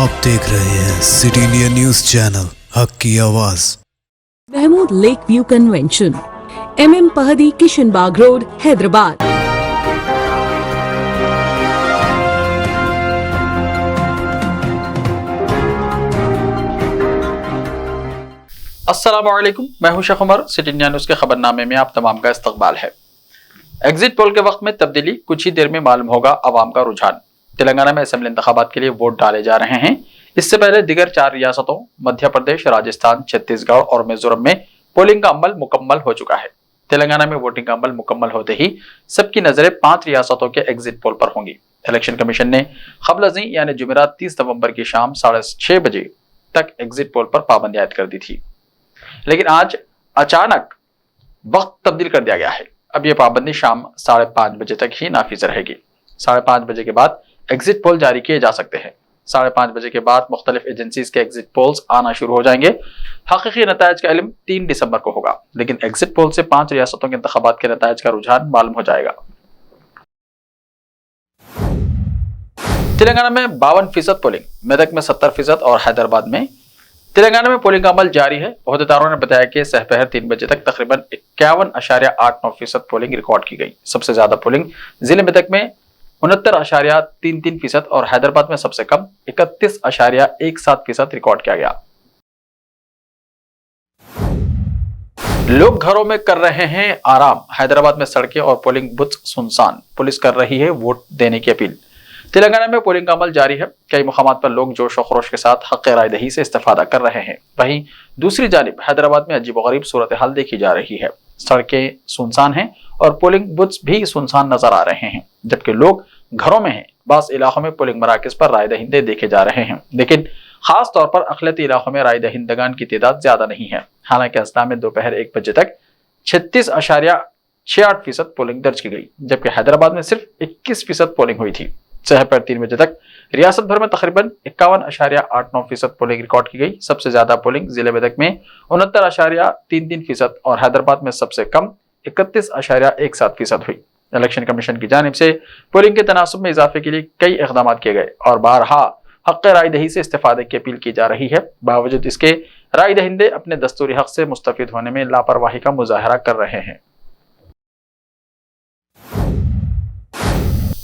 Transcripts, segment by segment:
आप देख रहे हैं सिटी इंडिया न्यूज चैनल हक की आवाज। Mahmood lake view convention, MM Pahadi, Kishanbagh road, Hyderabad. अस्सलामुअलैकुम, मैं हूं Sheikh Umar. City India News के खबरनामे में आप तमाम का इस्तकबाल है। एग्जिट पोल के वक्त में तब्दीली, कुछ ही देर में मालूम होगा अवाम का रुझान। तेलंगाना में असेंबली इंतखाबात के लिए वोट डाले जा रहे हैं। इससे पहले दिगर 4 रियासतों मध्य प्रदेश, राजस्थान, छत्तीसगढ़ और मिजोरम में पोलिंग का अमल मुकम्मल हो चुका है। तेलंगाना में वोटिंग का अमल मुकम्मल होते ही सबकी नजरें 5 रियासतों के एग्जिट पोल पर होंगी। इलेक्शन कमीशन ने क़ब्ल यानी जुमेरात 30 नवंबर की शाम 6:30 बजे तक एग्जिट पोल पर पाबंदी आयद कर दी थी, लेकिन आज अचानक वक्त तब्दील कर दिया गया है। अब यह पाबंदी शाम 5:30 बजे तक ही नाफिज रहेगी। 5:30 बजे के बाद एग्जिट पोल जारी किए जा सकते हैं। 5:30 बजे के बाद मुख्तलिफ एजेंसीज के एग्जिट पोल्स आना शुरू हो जाएंगे। हकीकी नतायज का इल्म 3 दिसंबर को होगा, लेकिन एग्जिट पोल से 5 रियासतों के इंतखाबात के नतायज का रुझान मालूम हो जाएगा। तेलंगाना में 52% पोलिंग, मेदक में 70% और हैदराबाद में। तेलंगाना में पोलिंग का अमल जारी है। ओहदेदारों ने बताया कि सहपहर 3 बजे तक तकरीबन 51.89% पोलिंग रिकॉर्ड की गई। सबसे ज्यादा पोलिंग जिले मेदक में 69.33% और हैदराबाद में सबसे कम 31.17% रिकॉर्ड किया गया। लोग घरों में कर रहे हैं आराम, हैदराबाद में सड़कें और पोलिंग बूथ सुनसान, पुलिस कर रही है वोट देने की अपील। तेलंगाना में पोलिंग का अमल जारी है। कई मुकामात पर लोग जोश और खरोश के साथ हक राय दही से इस्तेफादा कर रहे हैं। वहीं दूसरी जानिब हैदराबाद में अजीबोगरीब सूरत हाल देखी जा रही है। सड़कें सुनसान हैं और पोलिंग बूथ्स भी सुनसान नजर आ रहे हैं, जबकि लोग घरों में हैं। बास इलाकों में पोलिंग मराकज पर राय दहिंदे देखे जा रहे हैं, लेकिन खास तौर पर अखिलती इलाकों में राय दहिंदगान की तादाद ज्यादा नहीं है। हालांकि अजला में दोपहर 1 बजे तक 36.68% पोलिंग दर्ज की गई, जबकि हैदराबाद में सिर्फ 21% पोलिंग हुई थी। सहपर 3 बजे तक रियासत भर में तकरीबन 51.89% पोलिंग रिकॉर्ड की गई। सबसे ज्यादा पोलिंग जिले मेदक में 69.33% और हैदराबाद में सबसे कम 31.17% हुई। इलेक्शन कमीशन की जानिब से पोलिंग के तनासुब में इजाफे के लिए कई इकदाम किए गए और बारहा हक राय दही से इस्तेफादे की अपील की जा रही है। बावजूद इसके राय दहिंदे अपने दस्तूरी हक से मुस्तफीद होने में लापरवाही का मुजाहरा कर रहे हैं।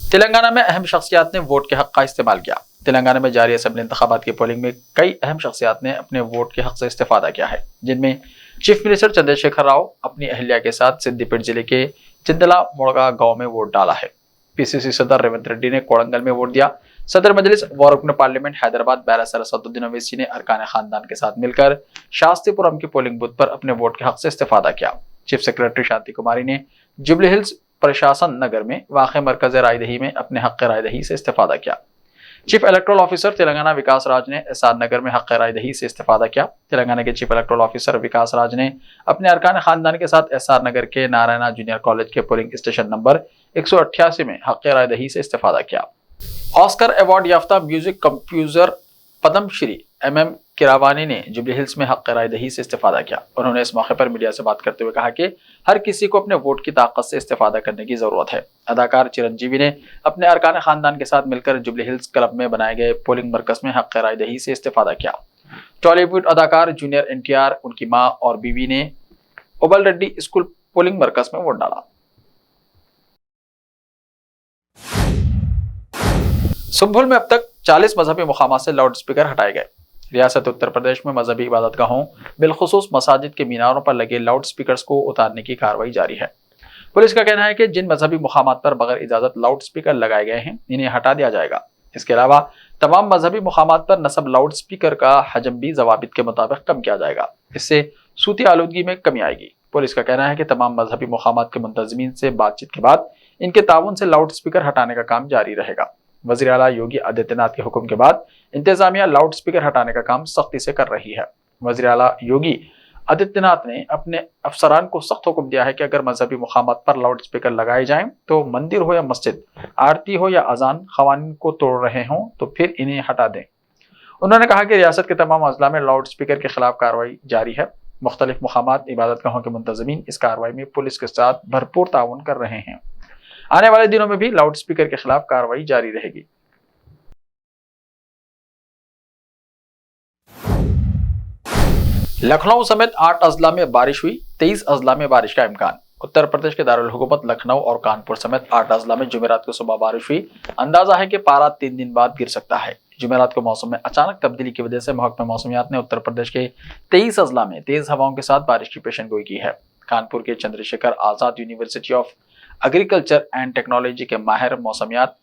तेलंगाना में अहम शख्सियात ने वोट के हक का इस्तेमाल किया। तेलंगाना में जारी असेंबली इंतखाबात की पोलिंग में कई अहम शख्सियात ने अपने वोट के हक से इस्तेफादा किया है, जिनमें चीफ मिनिस्टर चंद्रशेखर राव अपनी अहलिया के साथ सिद्दीपेट जिले के चिंदला मोड़गा गांव में वोट डाला है। PCC सदर रेवंत रेड्डी ने कोड़ंगल में वोट दिया। सदर मजलिस व रुकन पार्लियामेंट हैदराबाद बैरिस्टर असदुद्दीन ओवैसी ने अरकान खानदान के साथ मिलकर शास्त्रीपुरम के पोलिंग बूथ पर अपने वोट के हक से इस्तेफादा किया। चीफ सेक्रेटरी शांति कुमारी ने जुबली हिल्स प्रशासन नगर में वाक़ मरकज रायदही में अपने हक रायदही से इस्तेफादा किया। चीफ इलेक्टोरल ऑफिसर तेलंगाना विकास राज ने एसआर नगर में हक रायदही से इस्तेफादा किया। तेलंगाना के chief electoral officer Vikas Raj ने अपने अरकान खानदान के साथ एसआर नगर के नारायणा जूनियर कॉलेज के पोलिंग स्टेशन नंबर 188 में हक रायदही से इस्तेफादा किया। ऑस्कर अवार्ड याफ्ता music composer Padmashri MM Keeravani ने जुबली हिल्स में हक रायदही से इस्तेफादा किया। उन्होंने इस मौके पर मीडिया से बात करते हुए कहा कि हर किसी को अपने वोट की ताकत से इस्तेफादा करने की जरूरत है। अदाकार चिरंजीवी ने अपने अरकान खानदान के साथ मिलकर जुबली हिल्स क्लब में बनाए गए पोलिंग मरकज में हक रायदही से इस्तेफादा किया। टॉलीवुड अदाकार जूनियर NTR, उनकी मां और बीवी ने ओबल रेड्डी स्कूल पोलिंग मरकज में वोट डाला। सुंभुल में अब तक 40 मजहबी मुकामात से लाउड स्पीकर हटाए गए। रियासत उत्तर प्रदेश में मजहबी इबादतगाहों बिलखुसूस मसाजिद के मीनारों पर लगे लाउड स्पीकर्स को उतारने की कार्रवाई जारी है। पुलिस का कहना है कि जिन मजहबी मुकामात पर बगैर इजाजत लाउड स्पीकर लगाए गए हैं, इन्हें हटा दिया जाएगा। इसके अलावा तमाम मजहबी मुकामात पर नस्ब लाउड स्पीकर का हजम भी जवाबित के मुताबिक कम किया जाएगा। इससे सूती आलूदगी में कमी आएगी। पुलिस का कहना है कि तमाम मजहबी मुकामात के मुंतजमीन से बातचीत के बाद इनके ताउन से लाउड स्पीकर हटाने का काम जारी रहेगा। वज़ीर आला योगी आदित्यनाथ के हुक्म के बाद इंतजामिया लाउड स्पीकर हटाने का काम सख्ती से कर रही है। वज़ीर आला योगी आदित्यनाथ ने अपने अफसरान को सख्त हुक्म दिया है कि अगर मजहबी मुकामात पर लाउड स्पीकर लगाए जाएं तो मंदिर हो या मस्जिद, आरती हो या अजान क़वानीन को तोड़ रहे हों तो फिर इन्हें हटा दें। उन्होंने कहा कि रियासत के तमाम अजला में लाउड स्पीकर के खिलाफ कार्रवाई जारी है। मुख्तलिफ मुकामात इबादतगाहों के मुंतजमीन इस कार्रवाई में पुलिस के साथ भरपूर ताउन कर रहे हैं। आने वाले दिनों में भी लाउड स्पीकर के खिलाफ कार्रवाई जारी रहेगी। लखनऊ समेत 8 अजला में बारिश हुई, 23 अजला में बारिश का इम्कान। उत्तर प्रदेश के दारुल हुकूमत लखनऊ और कानपुर समेत 8 अजला में जुमेरात को सुबह बारिश हुई। अंदाजा है कि पारा 3 दिन बाद गिर सकता है। जुमेरात को मौसम में अचानक तब्दीली की वजह से महकमा मौसमियात ने उत्तर प्रदेश के 23 अजला में तेज हवाओं के साथ बारिश की पेशन गोई की है। कानपुर के Chandrashekhar Azad University of Agriculture and Technology के माहिर मौसमियात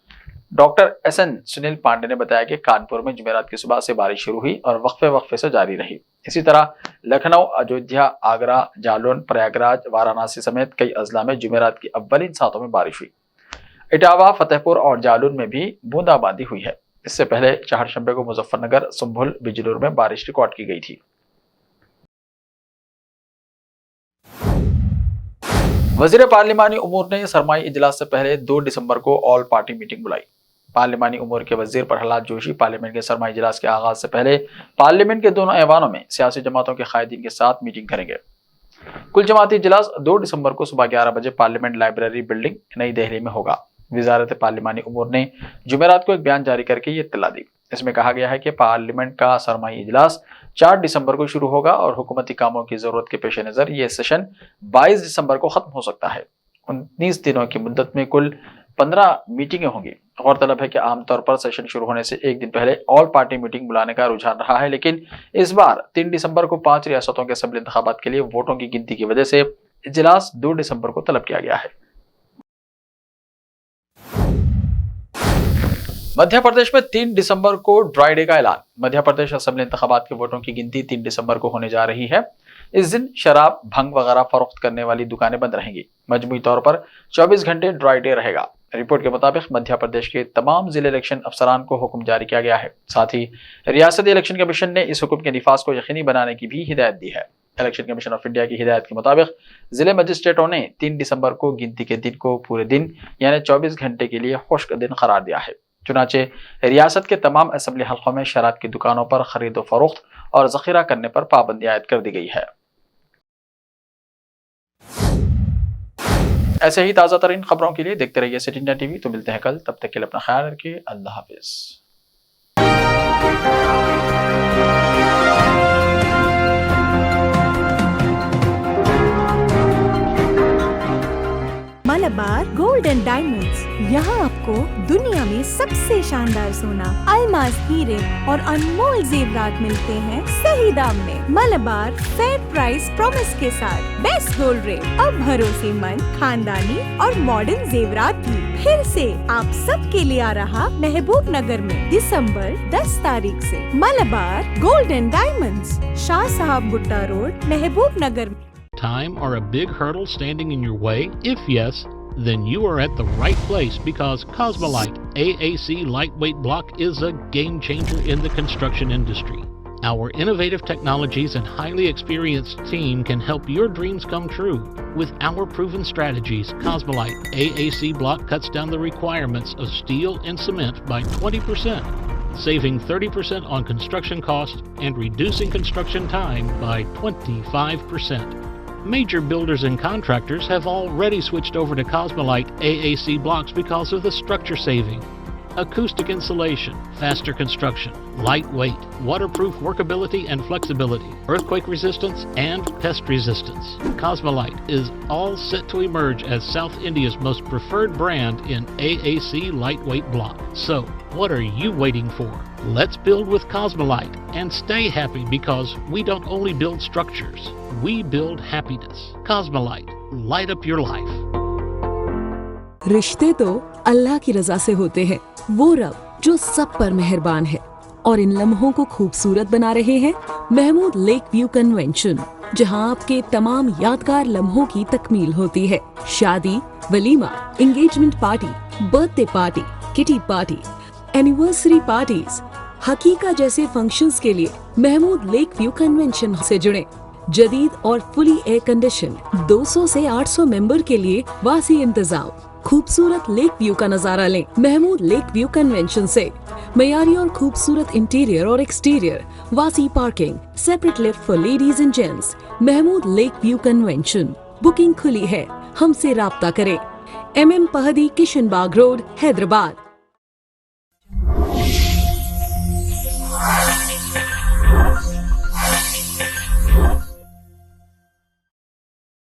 डॉक्टर SN सुनील पांडे ने बताया कि कानपुर में जुमेरात की सुबह से बारिश शुरू हुई और वक्फे से जारी रही। इसी तरह लखनऊ, अयोध्या, आगरा, जालौन, प्रयागराज, वाराणसी समेत कई अजला में जुमेरात की अव्वलीन सातों में बारिश हुई। इटावा, फतेहपुर और जालौन में भी बूंदाबांदी हुई है। इससे पहले चहारशंबे को मुजफ्फरनगर, संभल, बिजनौर में बारिश रिकॉर्ड की गई थी। वजीर पार्लिमानी उमूर ने सरमाई इजलास से पहले 2 दिसंबर को ऑल पार्टी मीटिंग बुलाई। पार्लिमानी उमूर के वजीर प्रहलाद जोशी पार्लियामेंट के सरमाई इजलास के आगाज से पहले पार्लियामेंट के दोनों ऐवानों में सियासी जमातों के कायदीन के साथ मीटिंग करेंगे। कुल जमाती इजलास 2 दिसंबर को सुबह 11 बजे पार्लियामेंट लाइब्रेरी बिल्डिंग, नई दिल्ली में होगा। वजारत पार्लिमानी उमूर ने जुमेरात को एक बयान जारी करके ये इत्तला दी। इसमें कहा गया है कि पार्लियामेंट का सरमाई इजलास 4 दिसंबर को शुरू होगा और हुकूमती कामों की जरूरत के पेश नजर ये सेशन 22 दिसंबर को खत्म हो सकता है। 19 दिनों की मुद्दत में कुल 15 मीटिंगें होंगी। गौरतलब है कि आमतौर पर सेशन शुरू होने से एक दिन पहले ऑल पार्टी मीटिंग बुलाने का रुझान रहा है, लेकिन इस बार 3 दिसंबर को 5 रियासतों के असेंबली इंतखाबात के लिए वोटों की गिनती की वजह से इजलास 2 दिसंबर को तलब किया गया है। मध्य प्रदेश में 3 दिसंबर को ड्राई डे का ऐलान। मध्य प्रदेश असेंबली इंतखाबात के वोटों की गिनती 3 दिसंबर को होने जा रही है। इस दिन शराब, भंग वगैरह फरोख्त करने वाली दुकानें बंद रहेंगी। मजमूई तौर पर 24 घंटे ड्राई डे रहेगा। रिपोर्ट के मुताबिक मध्य प्रदेश के तमाम जिले इलेक्शन अफसरान को हुक्म जारी किया गया है। साथ ही रियासती इलेक्शन कमीशन ने इस हुक्म के निफाज को यकीनी बनाने की भी हिदायत दी है। इलेक्शन कमीशन ऑफ इंडिया की हिदायत के मुताबिक जिले मजिस्ट्रेटों ने 3 दिसंबर को गिनती के दिन को पूरे दिन यानी 24 घंटे के लिए खुश्क दिन करार दिया है। चुनाचे रियासत के तमाम असेंबली हल्कों में शराब की दुकानों पर खरीदो फरोख्त और जखीरा करने पर पाबंदी आयद कर दी गई है। ऐसे ही ताज़ा तरीन खबरों के लिए देखते रहिए सिटी इंडिया टीवी। तो मिलते हैं कल, तब तक के लिए अपना ख्याल रखिए। अल्लाह हाफिज। मलबार गोल्ड एंड डायमंड्स, यहाँ आपको दुनिया में सबसे शानदार सोना, अलमास, हीरे और अनमोल जेवरात मिलते हैं सही दाम में। मलबार फेयर प्राइस प्रॉमिस के साथ बेस्ट गोल्ड रेट, अब भरोसेमंद, खानदानी और मॉडर्न जेवरात भी फिर से आप सब के लिए आ रहा महबूब नगर में दिसंबर 10 तारीख से। Malabar gold and diamonds, Shah साहब भुट्टा road, Mehboob Nagar. Time or a big hurdle standing in your way? If yes, then you are at the right place because Cosmolite AAC lightweight block is a game changer in the construction industry. Our innovative technologies and highly experienced team can help your dreams come true. With our proven strategies, Cosmolite AAC block cuts down the requirements of steel and cement by 20%, saving 30% on construction costs and reducing construction time by 25%. Major builders and contractors have already switched over to Cosmolite AAC blocks because of the structure saving, acoustic insulation, faster construction, lightweight, waterproof workability and flexibility, earthquake resistance, and pest resistance. Cosmolite is all set to emerge as South India's most preferred brand in AAC lightweight block. So, what are you waiting for? Let's build with Cosmolite and stay happy because we don't only build structures, we build happiness. Cosmolite, light up your life. रिश्ते तो अल्लाह की रजा से होते हैं। वो रब जो सब पर मेहरबान है और इन लम्हों को खूबसूरत बना रहे हैं महमूद लेक व्यू कन्वेंशन, जहां आपके तमाम यादगार लम्हों की तकमील होती है। शादी, वलीमा, engagement party, birthday party, kitty party, anniversary parties, हकीका जैसे फंक्शंस के लिए महमूद लेक व्यू कन्वेंशन से जुड़े। जदीद और फुली एयर कंडीशन 200 से 800 मेंबर के लिए वासी इंतजाम। खूबसूरत लेक व्यू का नजारा लें महमूद लेक व्यू कन्वेंशन से। मयारी और खूबसूरत इंटीरियर और एक्सटीरियर, वासी parking, separate lift for ladies and gents. Mahmood lake view convention. Booking खुली है, हमसे राब्ता करें। MM Pahadi, Kishan Bagh road, Hyderabad.